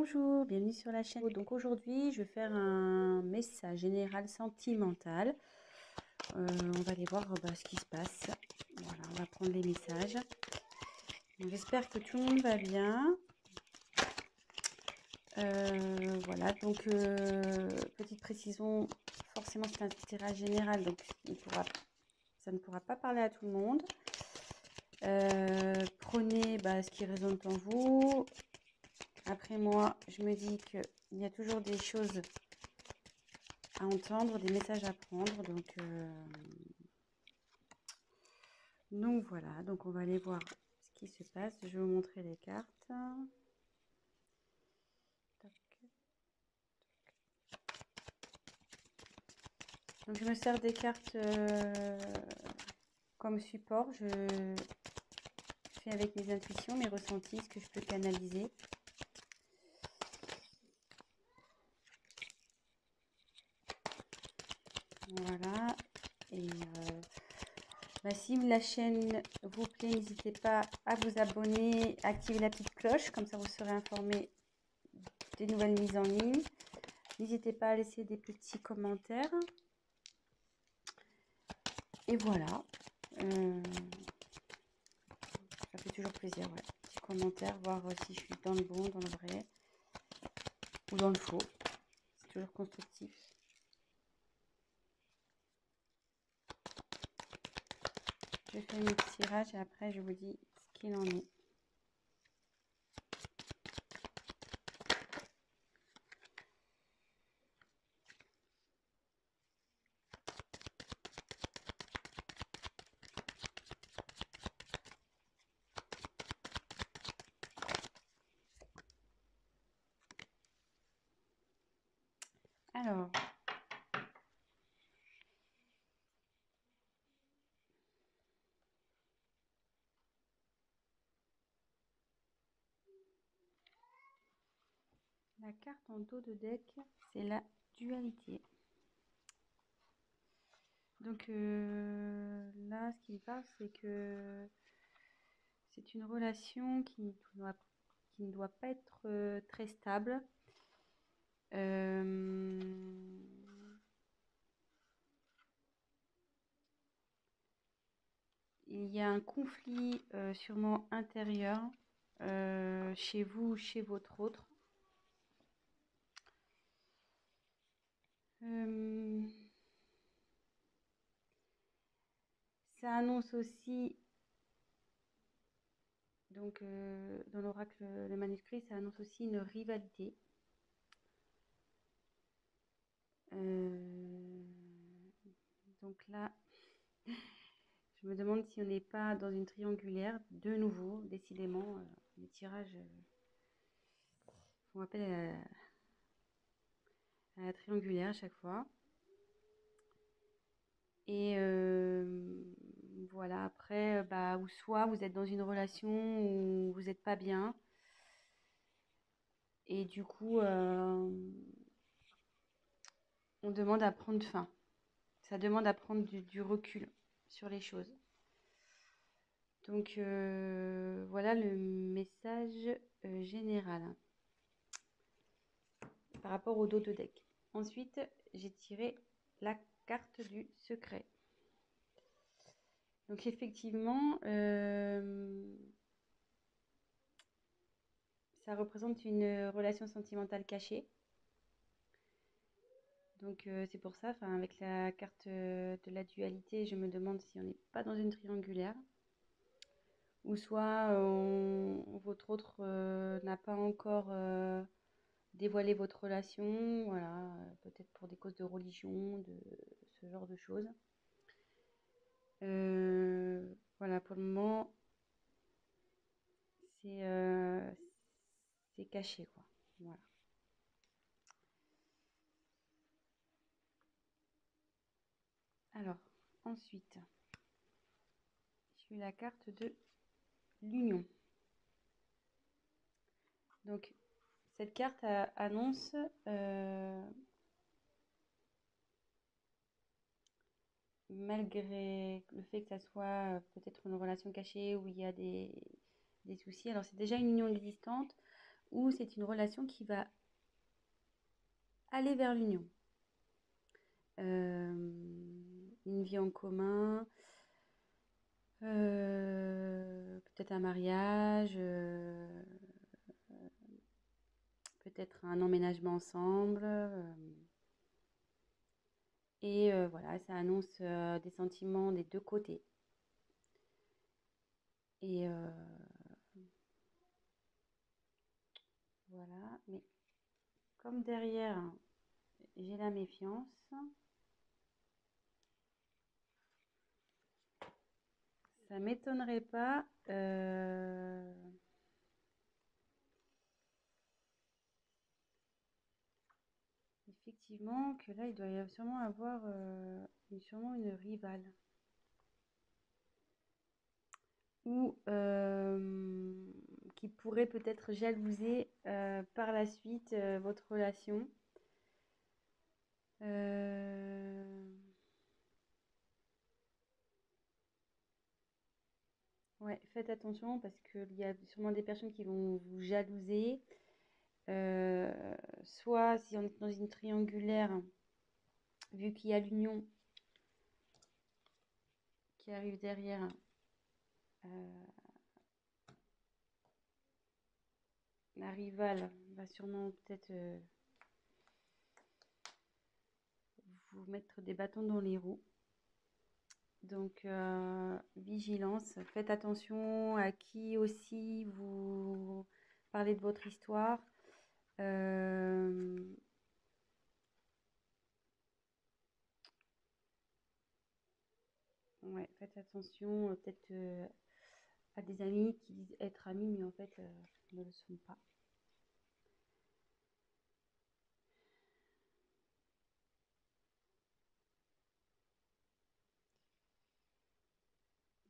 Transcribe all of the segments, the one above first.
Bonjour, bienvenue sur la chaîne. Donc aujourd'hui, je vais faire un message général sentimental. On va aller voir ce qui se passe. Voilà, on va prendre les messages. J'espère que tout le monde va bien. Voilà, donc petite précision, forcément c'est un tirage général, donc ça ne pourra pas parler à tout le monde. Prenez ce qui résonne en vous. Après moi, je me dis qu'il y a toujours des choses à entendre, des messages à prendre. Donc voilà, donc on va aller voir ce qui se passe. Je vais vous montrer les cartes. Donc je me sers des cartes comme support. Je fais avec mes intuitions, mes ressentis, ce que je peux canaliser. Voilà. Et si la chaîne vous plaît, n'hésitez pas à vous abonner, à activer la petite cloche, comme ça vous serez informé des nouvelles mises en ligne. N'hésitez pas à laisser des petits commentaires. Et voilà. Ça fait toujours plaisir, ouais. Petits commentaires, voir si je suis dans le bon, dans le vrai, ou dans le faux. C'est toujours constructif. Je fais mes petits tirages et après je vous dis ce qu'il en est. Alors, la carte en dos de deck, c'est la dualité. Donc là, ce qui me parle, c'est que c'est une relation qui ne doit pas être très stable. Il y a un conflit sûrement intérieur chez vous, chez votre autre. Ça annonce aussi, donc dans l'oracle, le manuscrit, ça annonce aussi une rivalité. Donc là, je me demande si on n'est pas dans une triangulaire, de nouveau, décidément, les tirages font appel à la triangulaire à chaque fois. Et voilà, après, ou soit vous êtes dans une relation où vous n'êtes pas bien, et du coup, on demande à prendre fin. Ça demande à prendre du recul sur les choses. Donc voilà le message général par rapport au dos de deck. Ensuite, j'ai tiré la carte du secret. Donc effectivement, ça représente une relation sentimentale cachée. Donc c'est pour ça, avec la carte de la dualité, je me demande si on n'est pas dans une triangulaire. Ou soit votre autre n'a pas encore dévoilé votre relation, voilà, peut-être pour des causes de religion, de ce genre de choses. Voilà, pour le moment, c'est caché, quoi. Voilà. Alors, ensuite, j'ai eu la carte de l'union. Donc, cette carte annonce malgré le fait que ça soit peut-être une relation cachée où il y a des soucis. Alors, c'est déjà une union existante ou c'est une relation qui va aller vers l'union. Une vie en commun, peut-être un mariage, peut-être un emménagement ensemble. Et voilà, ça annonce des sentiments des deux côtés. Et voilà, mais comme derrière, j'ai la méfiance, ça m'étonnerait pas effectivement que là, il doit y sûrement avoir sûrement une rivale. Ou qui pourrait peut-être jalouser par la suite votre relation. Ouais, faites attention parce qu'il y a sûrement des personnes qui vont vous jalouser. Euh, Soit si on est dans une triangulaire, vu qu'il y a l'union qui arrive derrière, euh, la rivale va sûrement peut-être vous mettre des bâtons dans les roues. Donc, vigilance, faites attention à qui aussi vous parlez de votre histoire. Ouais, faites attention peut-être à des amis qui disent être amis, mais en fait ne le sont pas.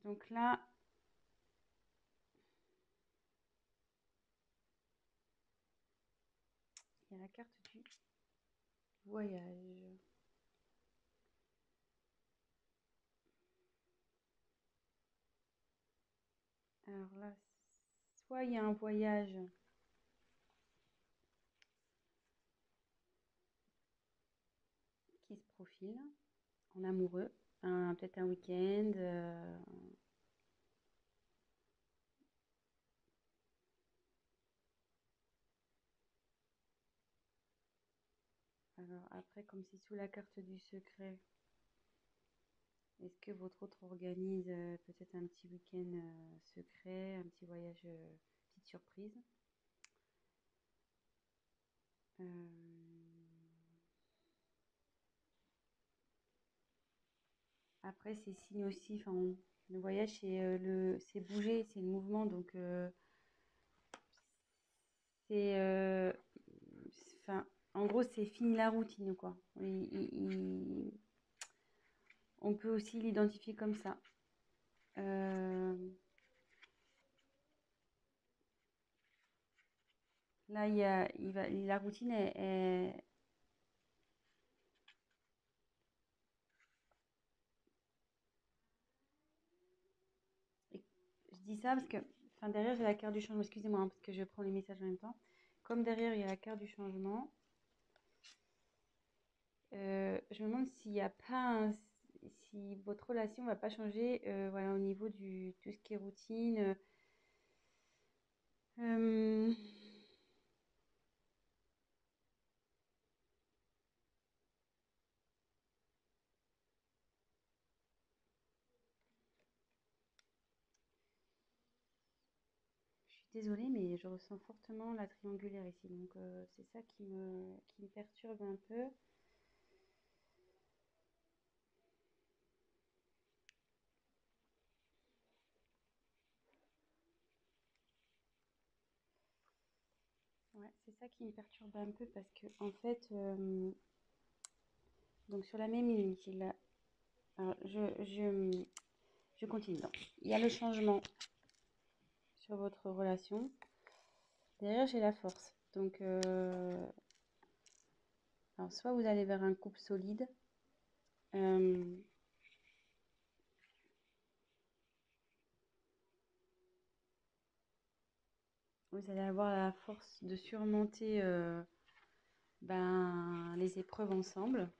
Donc là, il y a la carte du voyage. Alors là, soit il y a un voyage qui se profile en amoureux, peut-être un week-end. Alors après, comme c'est sous la carte du secret, est-ce que votre autre organise peut-être un petit week-end secret, un petit voyage, petite surprise? Euh, Après, c'est signe aussi, enfin, le voyage, c'est bouger, c'est le mouvement, donc c'est, enfin, en gros, c'est fini la routine, quoi. On peut aussi l'identifier comme ça. Euh, Là, la routine je dis ça parce que, enfin, derrière, j'ai la carte du changement. Excusez-moi, hein, parce que je prends les messages en même temps. Comme derrière, il y a la carte du changement, je me demande s'il n'y a pas si votre relation va pas changer, voilà, au niveau du tout ce qui est routine. Euh, je suis désolée, mais je ressens fortement la triangulaire ici, donc c'est ça qui me perturbe un peu. Ouais, c'est ça qui me perturbe un peu parce que en fait, donc sur la même ligne, alors, je continue. Donc, il y a le changement sur votre relation. Derrière, j'ai la force. Donc, alors, soit vous allez vers un couple solide. euh, vous allez avoir la force de surmonter les épreuves ensemble.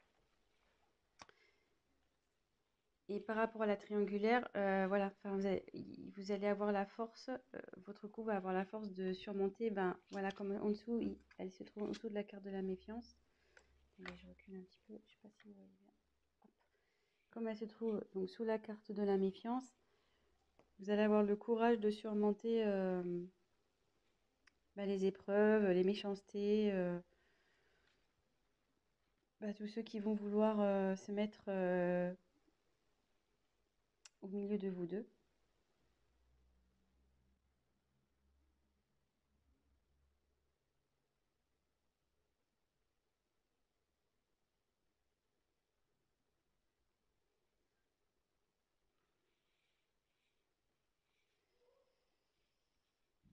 Et par rapport à la triangulaire, voilà, vous allez avoir la force, votre couple va avoir la force de surmonter, voilà, comme en dessous, elle se trouve en dessous de la carte de la méfiance. Attendez, je recule un petit peu, je sais pas si vous voyez bien. Hop. Comme elle se trouve donc sous la carte de la méfiance, vous allez avoir le courage de surmonter les épreuves, les méchancetés, tous ceux qui vont vouloir se mettre au milieu de vous deux.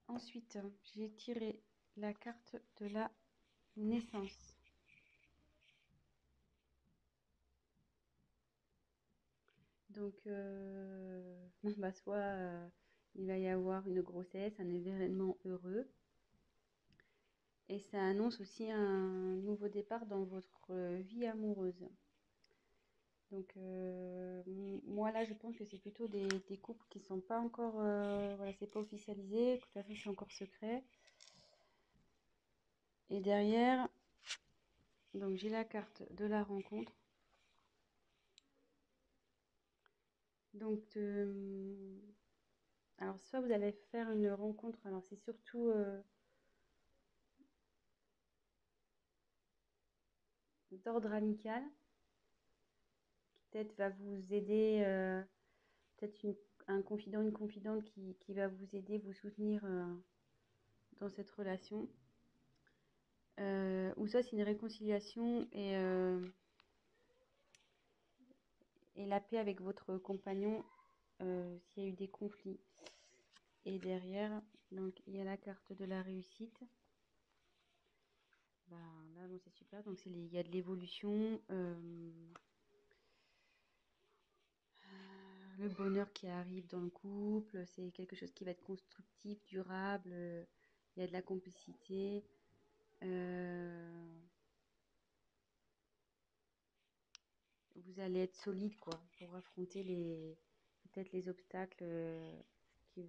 Ensuite, j'ai tiré la carte de la naissance. Donc, soit il va y avoir une grossesse, un événement heureux. Et ça annonce aussi un nouveau départ dans votre vie amoureuse. Donc, moi là, je pense que c'est plutôt des couples qui sont pas encore, voilà, c'est pas officialisé, de toute façon, c'est encore secret. Et derrière, donc j'ai la carte de la rencontre. Donc, alors soit vous allez faire une rencontre, alors c'est surtout d'ordre amical, qui peut-être va vous aider, peut-être un confident, une confidente qui va vous aider, vous soutenir dans cette relation. Ou ça, c'est une réconciliation et la paix avec votre compagnon s'il y a eu des conflits. Et derrière, donc il y a la carte de la réussite. Là, bon, c'est super. Donc il y a de l'évolution, le bonheur qui arrive dans le couple. C'est quelque chose qui va être constructif, durable. Il y a de la complicité. Vous allez être solide quoi pour affronter peut-être les obstacles qui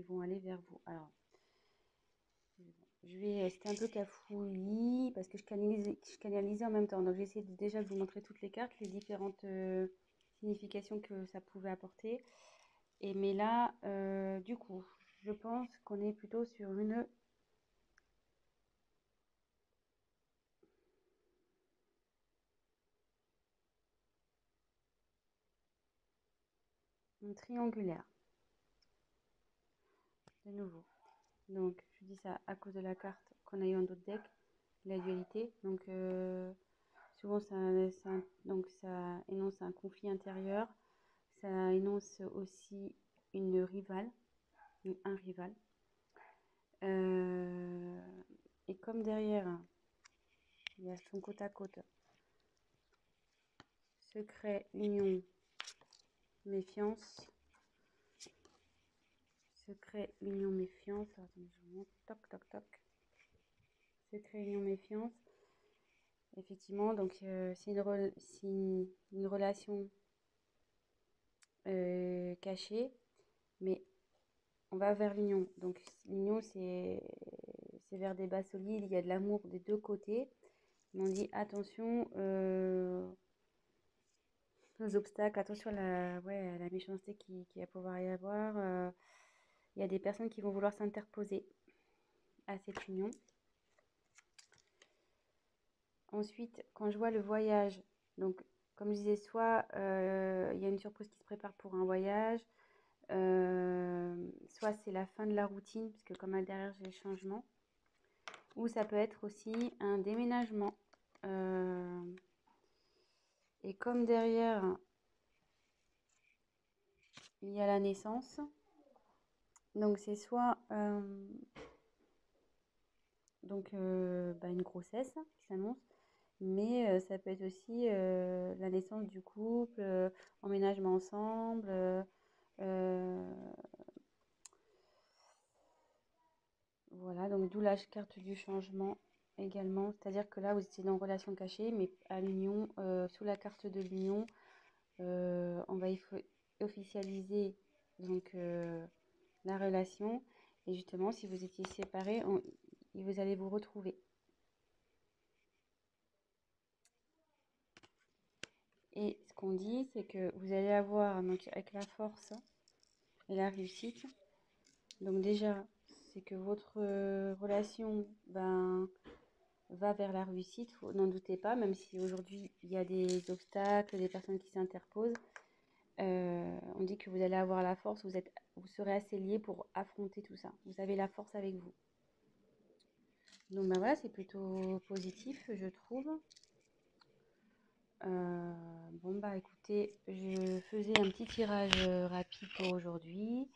vont aller vers vous. Alors, c'était un peu cafouillis parce que je canalisais en même temps. Donc, j'ai essayé déjà de vous montrer toutes les cartes, les différentes significations que ça pouvait apporter. Mais là, du coup, je pense qu'on est plutôt sur une triangulaire, de nouveau. Donc, je dis ça à cause de la carte qu'on a eu en d'autres decks, la dualité. Donc, souvent, ça énonce un conflit intérieur. Ça énonce aussi une rivale, ou un rival. Et comme derrière, il y a son côte à côte, secret, union, méfiance. Secret, union, méfiance. Attendez, je vous montre. Toc, toc, toc. Secret, union, méfiance. Effectivement, donc c'est une relation cachée, mais on va vers l'union. Donc l'union, c'est vers des bases solides, il y a de l'amour des deux côtés. Mais on dit attention aux obstacles, attention à la méchanceté qui va pouvoir y avoir. Il y a des personnes qui vont vouloir s'interposer à cette union. Ensuite, quand je vois le voyage, donc comme je disais, soit il y a une surprise qui se prépare pour un voyage, soit c'est la fin de la routine, puisque comme derrière j'ai le changement, ou ça peut être aussi un déménagement. Et comme derrière il y a la naissance, donc c'est soit une grossesse qui s'annonce, mais ça peut être aussi la naissance du couple, emménagement ensemble, donc d'où la carte du changement également. C'est-à-dire que là, vous étiez dans relation cachée, mais à l'union, sous la carte de l'union, on va officialiser donc la relation. Et justement, si vous étiez séparés, vous allez vous retrouver. Et ce qu'on dit, c'est que vous allez avoir, donc avec la force et la réussite, donc déjà, c'est que votre relation va vers la réussite, n'en doutez pas, même si aujourd'hui il y a des obstacles, des personnes qui s'interposent. On dit que vous allez avoir la force, vous serez assez liés pour affronter tout ça. Vous avez la force avec vous. Donc bah voilà, c'est plutôt positif, je trouve. Bon bah écoutez, je faisais un petit tirage rapide pour aujourd'hui.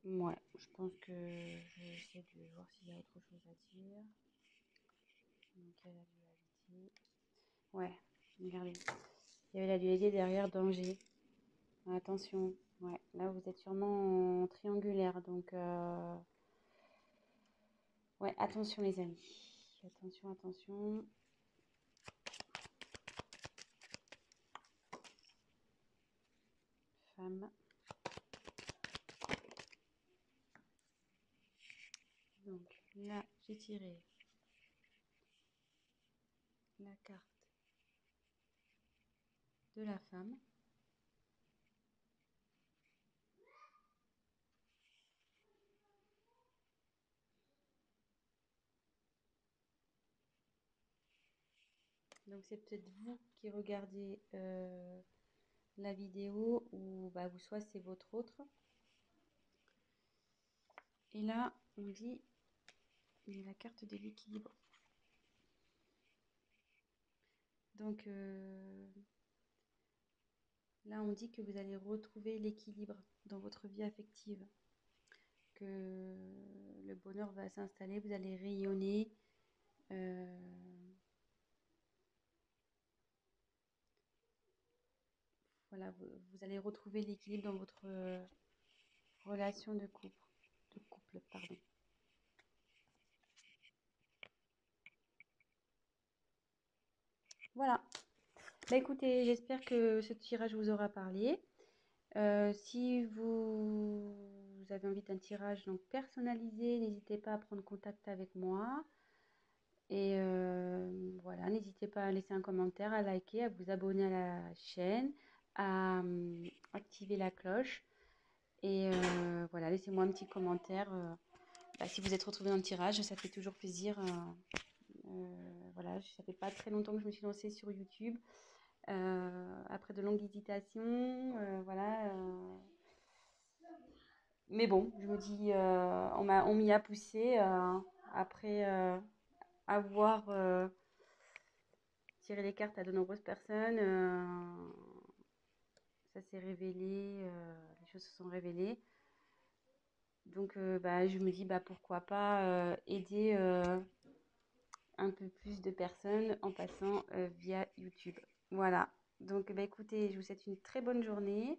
Ouais, je pense que je vais essayer de voir s'il y a autre chose à dire. Donc il y a la dualité. Ouais, regardez. Il y avait la dualité derrière danger. Attention. Ouais, là vous êtes sûrement en triangulaire, donc ouais, attention les amis. Attention, attention. Femme. Donc là, j'ai tiré la carte de la femme. Donc c'est peut-être vous qui regardez la vidéo ou bah, soit c'est votre autre. Et là, on dit il y a la carte de l'équilibre. Donc là, on dit que vous allez retrouver l'équilibre dans votre vie affective, que le bonheur va s'installer, vous allez rayonner. Voilà, vous allez retrouver l'équilibre dans votre relation de couple, pardon. Voilà. Bah écoutez, j'espère que ce tirage vous aura parlé. Si vous avez envie d'un tirage donc personnalisé, n'hésitez pas à prendre contact avec moi. Et voilà, n'hésitez pas à laisser un commentaire, à liker, à vous abonner à la chaîne, à activer la cloche. Et voilà, laissez-moi un petit commentaire. Si vous êtes retrouvé dans le tirage, ça fait toujours plaisir. Voilà, ça fait pas très longtemps que je me suis lancée sur YouTube. Après de longues hésitations, voilà. Mais bon, je me dis, on m'y a poussé après avoir tiré les cartes à de nombreuses personnes. Ça s'est révélé, les choses se sont révélées. Donc, je me dis, pourquoi pas aider un peu plus de personnes en passant via YouTube. Voilà. Donc, écoutez, je vous souhaite une très bonne journée.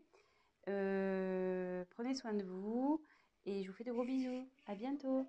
Prenez soin de vous et je vous fais de gros bisous. À bientôt.